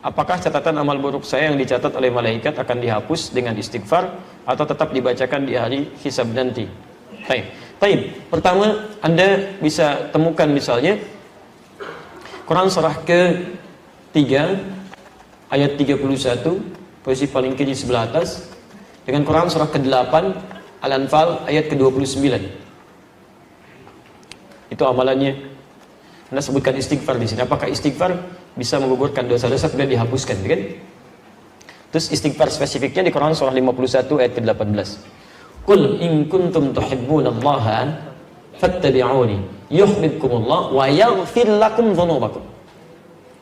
apakah catatan amal buruk saya yang dicatat oleh malaikat akan dihapus dengan istighfar atau tetap dibacakan di hari hisab nanti? Baik. Pertama, Anda bisa temukan misalnya Quran surah ke-3 ayat 31, posisi paling kiri sebelah atas, dengan Quran surah ke-8 Al-Anfal ayat ke-29. Itu amalannya. Anda sebutkan istighfar di sini. Apakah istighfar bisa menggugurkan dosa-dosa kemudian dihapuskan, kan? Terus istighfar spesifiknya di Quran surah 51 ayat ke-18. Qul in kuntum tuhibbunallaha fattabi'uni yuhibbukumullah wa yaghfir lakum dzunubakum.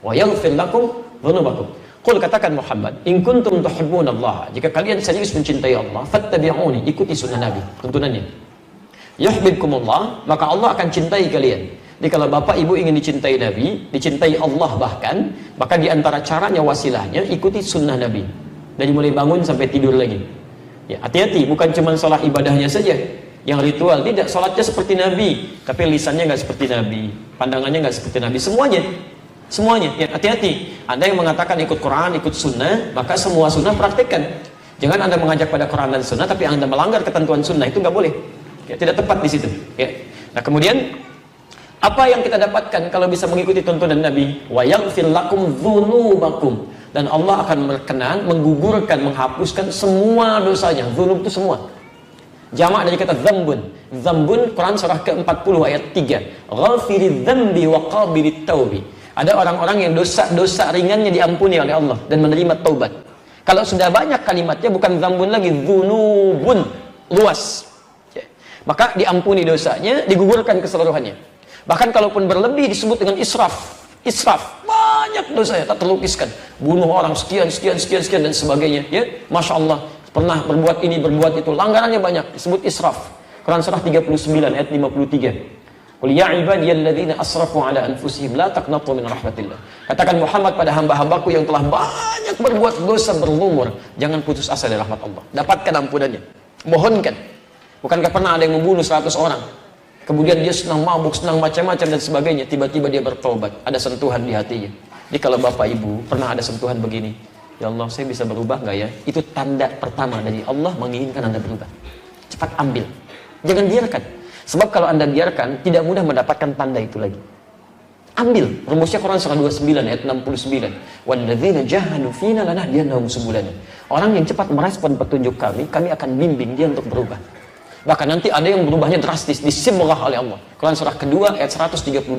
Wa yaghfir lakum dzunubakum. Qul, katakan Muhammad, in kuntum tuhibbunallaha, jika kalian serius mencintai Allah, fattabi'uni, ikuti sunnah Nabi, tuntunannya. Yuhibbukumullah, maka Allah akan cintai kalian. Jadi kalau bapak ibu ingin dicintai Nabi, dicintai Allah bahkan, maka diantara caranya, wasilahnya, ikuti sunnah Nabi. Dari mulai bangun sampai tidur lagi. Ya, hati-hati, bukan cuma sholat ibadahnya saja yang ritual, tidak, sholatnya seperti Nabi, tapi lisannya nggak seperti Nabi, pandangannya nggak seperti Nabi, semuanya. Ya, hati-hati. Anda yang mengatakan ikut Quran, ikut sunnah, maka semua sunnah praktekkan. Jangan Anda mengajak pada Quran dan sunnah, tapi Anda melanggar ketentuan sunnah, itu nggak boleh. Ya, tidak tepat di situ. Ya. Nah, kemudian apa yang kita dapatkan kalau bisa mengikuti tuntunan Nabi? Wa yaghfir lakum dzunubakum, dan Allah akan berkenan menggugurkan, menghapuskan semua dosanya. Dzunub itu semua. Jamak dari kata dzambun. Dzambun, Quran surah ke-40 ayat 3. Ghafiriz dzambi wa qabilit taubi. Ada orang-orang yang dosa-dosa ringannya diampuni oleh Allah dan menerima taubat. Kalau sudah banyak kalimatnya, bukan dzambun lagi, dzunubun, luas. Ya. Maka diampuni dosanya, digugurkan keseluruhannya. Bahkan kalaupun berlebih disebut dengan israf. Israf, banyak dosanya tak terlukiskan. Bunuh orang sekian dan sebagainya. Ya, Masya Allah, pernah berbuat ini, berbuat itu, langgarannya banyak, disebut israf. Quran surah 39 ayat 53. Qul ya ibadiyalladzina asrafu ala anfusihim la taqnatu min rahmatillah. Katakan Muhammad pada hamba-hambaku yang telah banyak berbuat dosa berlumur, jangan putus asa dari rahmat Allah. Dapatkan ampunannya. Mohonkan. Bukankah pernah ada yang membunuh 100 orang? Kemudian dia senang mabuk, senang macam-macam dan sebagainya, tiba-tiba dia bertobat, ada sentuhan di hatinya. Jadi kalau Bapak Ibu pernah ada sentuhan begini, ya Allah, saya bisa berubah nggak ya? Itu tanda pertama dari Allah menginginkan Anda berubah. Cepat ambil. Jangan biarkan. Sebab kalau Anda biarkan, tidak mudah mendapatkan tanda itu lagi. Ambil. Rumusnya Quran surah 29 ayat 69. Walladzina jahadu fina lanahdiyannahum subulana. Orang yang cepat merespon petunjuk kami akan bimbing dia untuk berubah. Bahkan nanti ada yang berubahnya drastis, disibghah oleh Allah. Quran surah kedua ayat 138.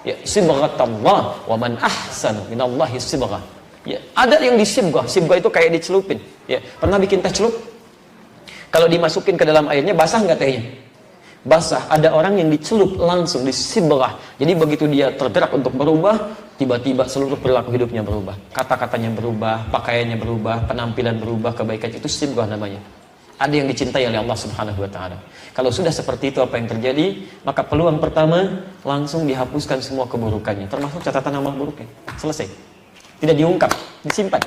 Ya, sibghatallah wa man ahsanu minallahi sibghah. Ya, ada yang disibghah. Sibghah itu kayak dicelupin. Ya, pernah bikin teh celup? Kalau dimasukin ke dalam airnya, basah nggak tehnya? Basah. Ada orang yang dicelup langsung, disibghah. Jadi begitu dia tergerak untuk berubah, tiba-tiba seluruh perilaku hidupnya berubah. Kata-katanya berubah, pakaiannya berubah, penampilan berubah, kebaikan, itu sibghah namanya. Ada yang dicintai oleh Allah Subhanahu wa Ta'ala. Kalau sudah seperti itu, apa yang terjadi? Maka peluang pertama, langsung dihapuskan semua keburukannya, termasuk catatan amal buruknya. Selesai. Tidak diungkap, disimpan.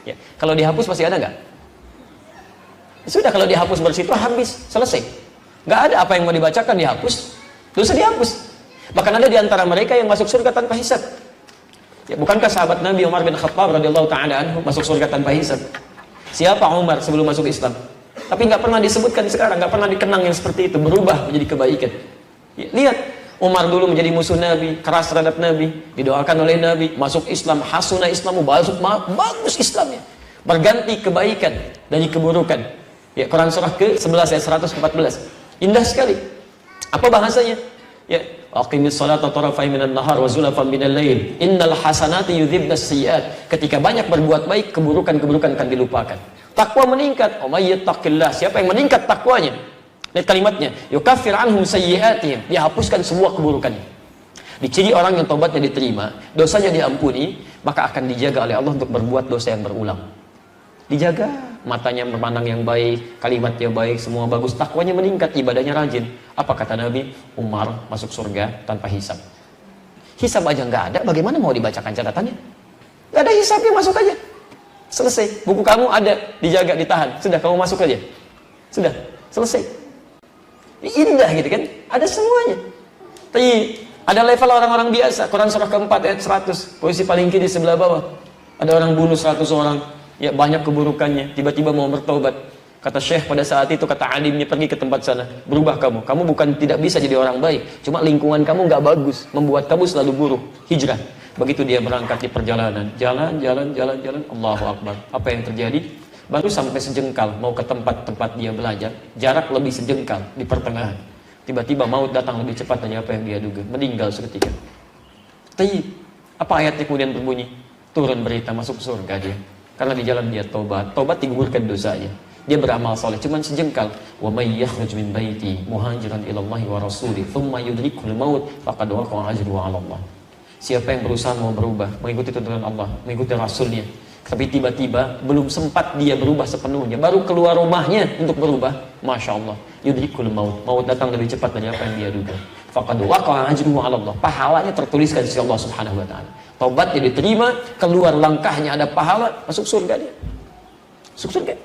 Ya. Kalau dihapus masih ada nggak? Sudah, kalau dihapus bersih itu habis, selesai. Nggak ada apa yang mau dibacakan, dihapus, dosa dihapus. Bahkan ada di antara mereka yang masuk surga tanpa hisab. Ya, bukankah sahabat Nabi Umar bin Khattab radhiyallahu ta'ala anhu masuk surga tanpa hisab? Siapa Umar sebelum masuk Islam? Tapi nggak pernah disebutkan sekarang, nggak pernah dikenang yang seperti itu, berubah menjadi kebaikan. Ya, lihat, Umar dulu menjadi musuh Nabi, keras terhadap Nabi, didoakan oleh Nabi, masuk Islam, hasuna Islamu, bagus Islamnya, berganti kebaikan dari keburukan. Ya, Quran surah ke-11 ayat 114. Indah sekali. Apa bahasanya? Ya, aqimis salata tarafai minan nahar wa zulafan minal lail. Innal hasanati yudhibnas sayyi'at. Ketika banyak berbuat baik, keburukan-keburukan akan dilupakan. Takwa meningkat. Oh, may yattaqillah. Siapa yang meningkat takwanya? Lihat kalimatnya. Yukaffir anhum sayyi'atihim. Dihapuskan semua keburukannya. Diciri orang yang taubatnya diterima, dosanya diampuni, maka akan dijaga oleh Allah untuk berbuat dosa yang berulang. Dijaga. Matanya memandang yang baik, kalimatnya baik, semua bagus, takwanya meningkat, ibadahnya rajin. Apa kata Nabi? Umar masuk surga tanpa hisab. Hisab aja nggak ada, bagaimana mau dibacakan catatannya? Nggak ada hisabnya, masuk aja. Selesai. Buku kamu ada, dijaga, ditahan. Sudah, kamu masuk aja. Sudah, selesai. Indah gitu kan? Ada semuanya. Tapi Ada level orang-orang biasa. Quran surah keempat ayat 100, posisi paling kiri sebelah bawah. Ada orang bunuh 100 orang, ya banyak keburukannya, tiba-tiba mau bertobat. Kata Syekh pada saat itu, kata alimnya, pergi ke tempat sana, berubah kamu. Kamu bukan tidak bisa jadi orang baik, cuma lingkungan kamu nggak bagus, membuat kamu selalu buruk. Hijrah. Begitu dia berangkat di perjalanan, jalan, Allahu Akbar. Apa yang terjadi? Baru sampai sejengkal, mau ke tempat-tempat dia belajar, jarak lebih sejengkal di pertengahan. Tiba-tiba maut datang lebih cepat dari apa yang dia duga, meninggal seketika. Tapi apa ayatnya kemudian berbunyi? Turun berita masuk surga dia. Karena di jalan dia tobat digugurkan dosanya. Dia beramal saleh cuman sejengkal. Wa may yakhruj min baiti muhajiran ila Allah wa rasulih thumma yudrikul maut faqad waqa'a ajruhu 'ala Allah. Siapa yang berusaha mau berubah, mengikuti tuntunan Allah, mengikuti Rasulnya, tapi tiba-tiba belum sempat dia berubah sepenuhnya, baru keluar rumahnya untuk berubah, Masya Allah, yudrikul maut datang lebih cepat dari apa yang dia duga. Faqad waqa'a ajruhu 'ala Allah. Pahalanya tertuliskan di sisi Allah Subhanahu wa taala. Taubatnya diterima, keluar langkahnya ada pahala, masuk surga dia. Masuk surga.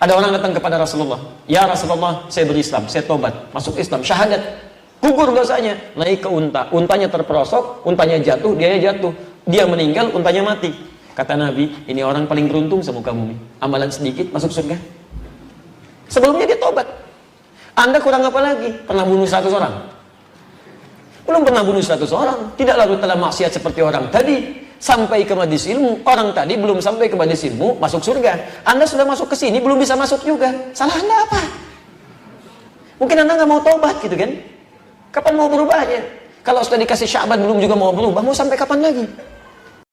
Ada orang datang kepada Rasulullah, "Ya Rasulullah, saya berislam, saya tobat, masuk Islam, syahadat." Gugur dosanya, naik ke unta, untanya terperosok, untanya jatuh, dia jatuh, dia meninggal, untanya mati. Kata Nabi, ini orang paling beruntung semuka bumi. Amalan sedikit masuk surga. Sebelumnya dia tobat. Anda kurang apa lagi? Pernah bunuh 100 orang? Belum pernah bunuh 100 orang. Tidak lalu telah maksiat seperti orang tadi. Sampai ke majelis ilmu, orang tadi belum sampai ke majelis ilmu, masuk surga. Anda sudah masuk ke sini, belum bisa masuk juga. Salah Anda apa? Mungkin Anda nggak mau tobat gitu kan? Kapan mau berubahnya? Kalau sudah dikasih Sya'ban belum juga mau berubah, mau sampai kapan lagi?